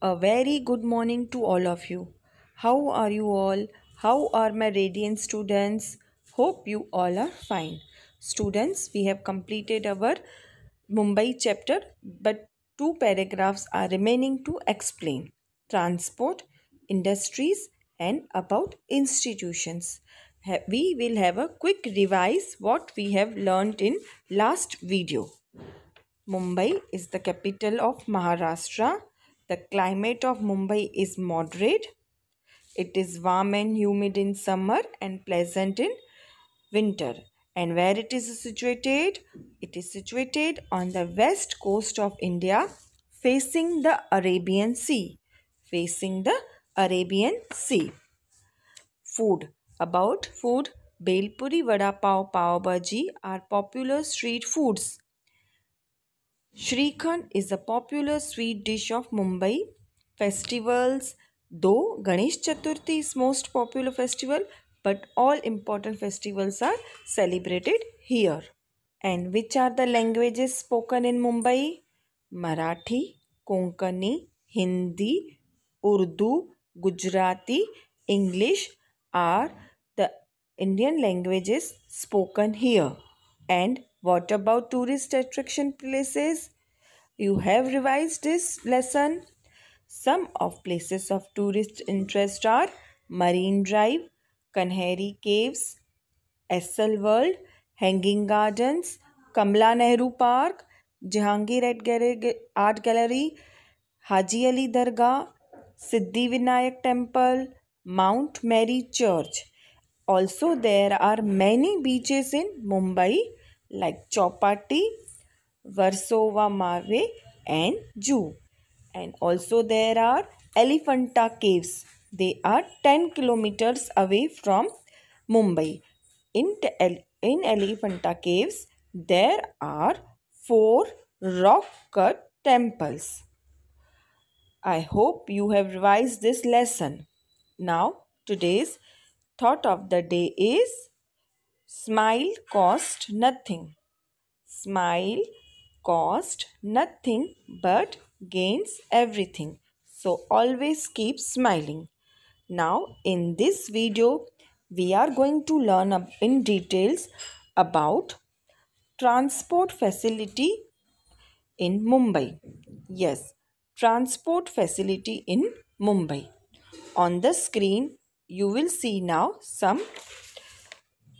A very good morning to all of you. How are you all? How are my radiant students? Hope you all are fine. Students, we have completed our Mumbai chapter, but two paragraphs are remaining to explain transport, industries, and about institutions. We will have a quick revise what we have learned in last video. Mumbai is the capital of Maharashtra. The climate of Mumbai is moderate. It is warm and humid in summer and pleasant in winter. And where it is situated? It is situated on the west coast of India, facing the Arabian Sea. Facing the Arabian Sea. Food. About food, Belpuri, Vada Pav, Pav Bhaji are popular street foods. Shrikhand is a popular sweet dish of Mumbai. Festivals, though Ganesh Chaturthi is most popular festival, but all important festivals are celebrated here. And which are the languages spoken in Mumbai? Marathi, Konkani, Hindi, Urdu, Gujarati, English are the Indian languages spoken here. And what about tourist attraction places? You have revised this lesson. Some of places of tourist interest are Marine Drive, Kanheri Caves, SL World, Hanging Gardens, Kamla Nehru Park, Jahangir Art Gallery, Haji Ali Dargah, Siddhi Vinayak Temple, Mount Mary Church. Also, there are many beaches in Mumbai like Chowpatty, Versova Mave, and Juhu. And also, there are Elephanta Caves. They are 10 kilometers away from Mumbai. In Elephanta Caves, there are 4 rock cut temples. I hope you have revised this lesson. Now, today's thought of the day is smile cost nothing. Smile cost nothing but gains everything. So, always keep smiling. Now, in this video, we are going to learn in details about transport facility in Mumbai. Yes, transport facility in Mumbai. On the screen, you will see now some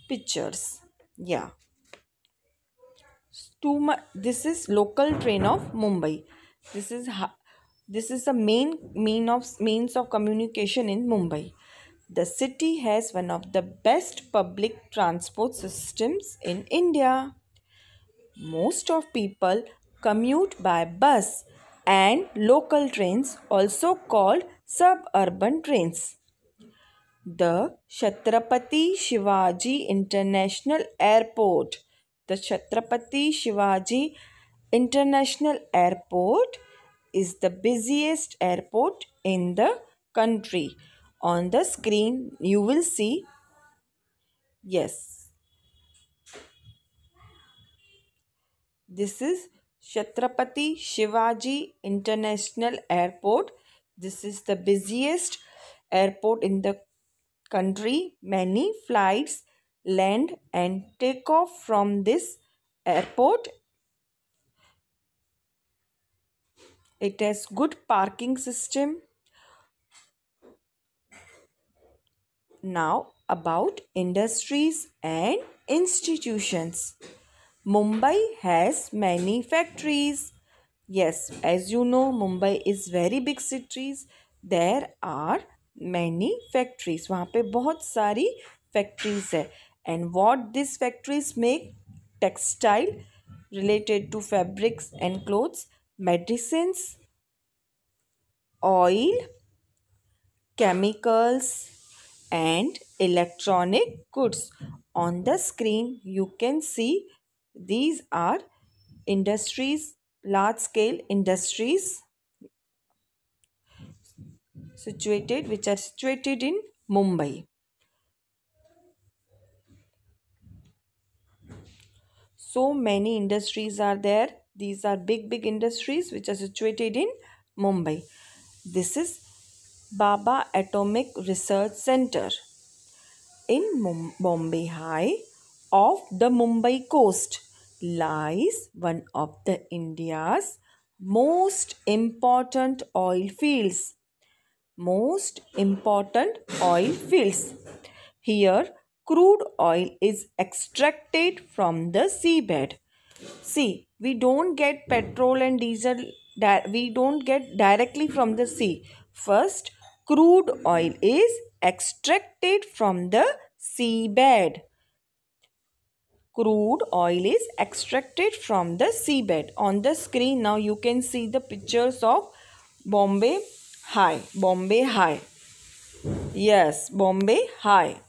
pictures. Yeah. This is local train of Mumbai. This is the main means of communication in Mumbai. The city has one of the best public transport systems in India. Most of people commute by bus and local trains, also called suburban trains. The Chhatrapati Shivaji International Airport. The Chhatrapati Shivaji International Airport is the busiest airport in the country. On the screen, you will see, yes, this is Chhatrapati Shivaji International Airport. This is the busiest airport in the country. Many flights land and take off from this airport. It has good parking system. Now about industries and institutions. Mumbai has many factories. Yes, as you know, Mumbai is very big cities. There are many factories. वहाँ पे बहुत सारी factories है. And what these factories make? Textile related to fabrics and clothes, medicines, oil, chemicals, and electronic goods. On the screen, you can see these are industries, large scale industries which are situated in Mumbai. So many industries are there. These are big industries which are situated in Mumbai. This is Baba Atomic Research Center. In Bombay High off the Mumbai coast lies one of the India's most important oil fields. Most important oil fields. Here, crude oil is extracted from the seabed. See, we don't get petrol and diesel, we don't get directly from the sea. First, crude oil is extracted from the seabed. Crude oil is extracted from the seabed. On the screen now you can see the pictures of Bombay High. Bombay High. Yes, Bombay High.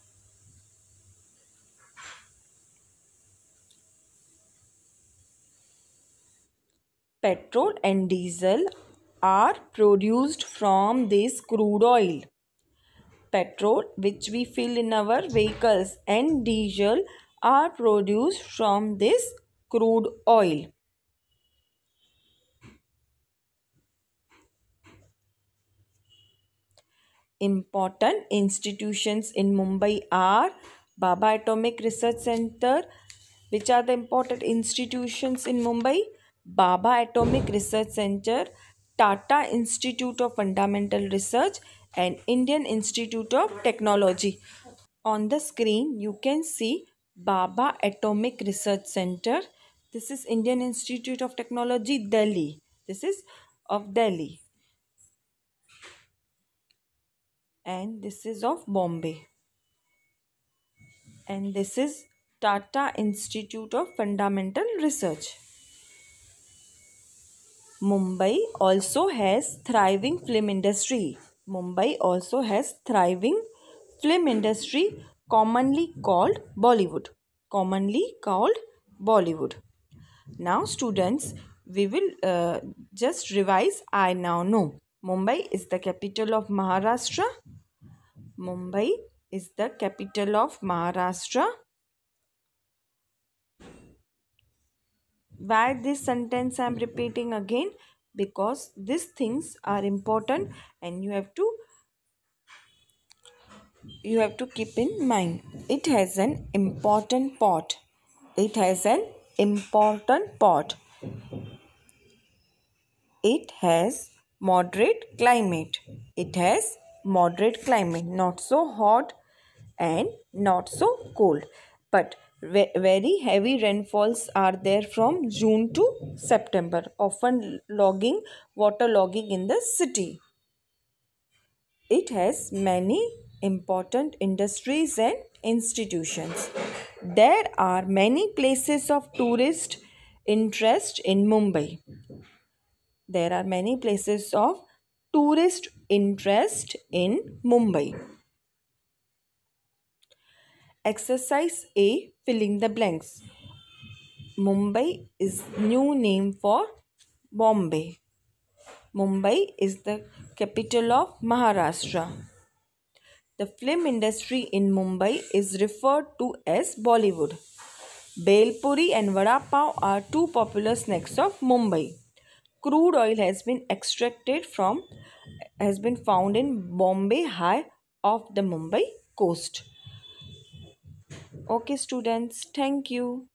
Petrol and diesel are produced from this crude oil. Petrol, which we fill in our vehicles, and diesel are produced from this crude oil. Important institutions in Mumbai are Baba Atomic Research Center. Which are the important institutions in Mumbai? Baba Atomic Research Center, Tata Institute of Fundamental Research, and Indian Institute of Technology. On the screen, you can see Baba Atomic Research Center. This is Indian Institute of Technology, Delhi. This is of Delhi. And this is of Bombay. And this is Tata Institute of Fundamental Research. Mumbai also has thriving film industry. Mumbai also has thriving film industry commonly called Bollywood. Commonly called Bollywood. Now students, we will just revise. I now know. Mumbai is the capital of Maharashtra. Mumbai is the capital of Maharashtra. Why this sentence I am repeating again? Because these things are important and you have to keep in mind. It has an important port. It has an important port. It has moderate climate. It has moderate climate, not so hot and not so cold, but very heavy rainfalls are there from June to September, often water logging in the city. It has many important industries and institutions. There are many places of tourist interest in Mumbai. There are many places of tourist interest in Mumbai. Exercise A, filling the blanks. Mumbai is new name for Bombay. Mumbai is the capital of Maharashtra. The film industry in Mumbai is referred to as Bollywood. Bel Puri and Vada Pav are two popular snacks of Mumbai. Crude oil has been found in Bombay High off the Mumbai coast. Okay students, thank you.